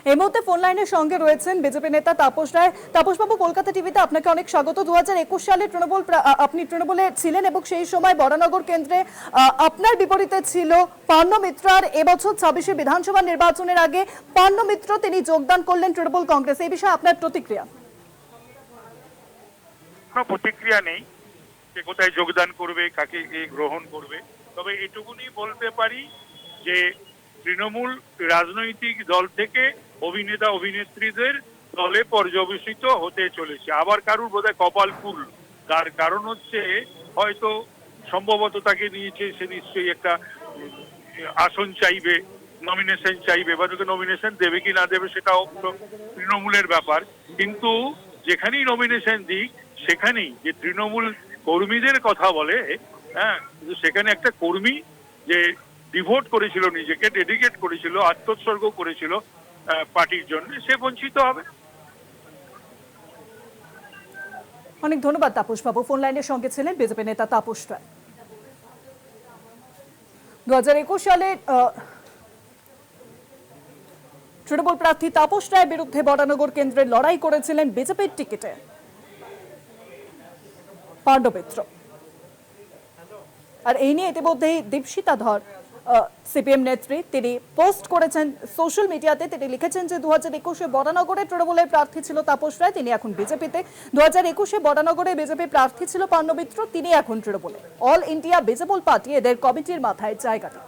এই মুহূর্তে ফোন লাইনের সঙ্গে রয়েছেন বিজেপি নেতা তাপস রায়। তাপস বাবু, কলকাতা টিভিতে আপনাকে অনেক স্বাগত। 2021 সালে আপনি তৃণমূলে ছিলেন এবং সেই সময় বরানগর কেন্দ্রে আপনার বিপরীতে ছিল পার্ন মিত্র। আর এবছর 26শে বিধানসভা নির্বাচনের আগে পার্ন মিত্র তিনি যোগদান করলেন তৃণমূল কংগ্রেস। এই বিষয়ে আপনার প্রতিক্রিয়া? কোনো প্রতিক্রিয়া নেই যে কোথায় যোগদান করবে, কাকে কে গ্রহণ করবে। তবে এটুকুনি বলতে পারি যে তৃণমূল রাজনৈতিক দল থেকে অভিনেতা অভিনেত্রীদের দলে পর্যবেসিত হতে চলেছে। আবার কারুর বোধহয় কপাল ফুল, তার কারণ হচ্ছে হয়তো সম্ভবত তাকে নিয়েছে, সে নিশ্চয়ই একটা আসন চাইবে, নমিনেশন চাইবে, বা তাকে নমিনেশন দেবে কি না দেবে সেটাও তৃণমূলের ব্যাপার। কিন্তু যেখানেই নমিনেশন দিক সেখানেই যে তৃণমূল কর্মীদের কথা বলে, হ্যাঁ, কিন্তু সেখানে একটা কর্মী যে ডিভোট করেছিল, নিজেকে ডেডিকেট করেছিল, আত্মোৎসর্গ করেছিল পার্টির জন্য, সে বঞ্চিত হবে। অনেক ধন্যবাদ তাপস বাবু। ফোন লাইনের সঙ্গে ছিলেন বিজেপি নেতা তাপস রায়। 2021 সালে তৃণমূল প্রার্থী তাপস রায়ের বিরুদ্ধে বরানগর কেন্দ্রে লড়াই করেছিলেন বিজেপির টিকিটে পার্ন মিত্র। আর এই নিয়ে ইতিমধ্যেই দীপশিতা ধর, সিপিএম নেত্রী, তিনি পোস্ট করেছেন সোশ্যাল মিডিয়াতে। তিনি লিখেছেন যে 2021-এ বরানগরে তৃণমূলের প্রার্থী ছিল তাপস রায়, তিনি এখন বিজেপিতে। 2021-এ বরানগরে বিজেপি প্রার্থী ছিল পার্ন মিত্র, তিনি এখন তৃণমূলে। অল ইন্ডিয়া ভিজিবল পার্টি এদের কমিটির মাথায় জায়গা দিক।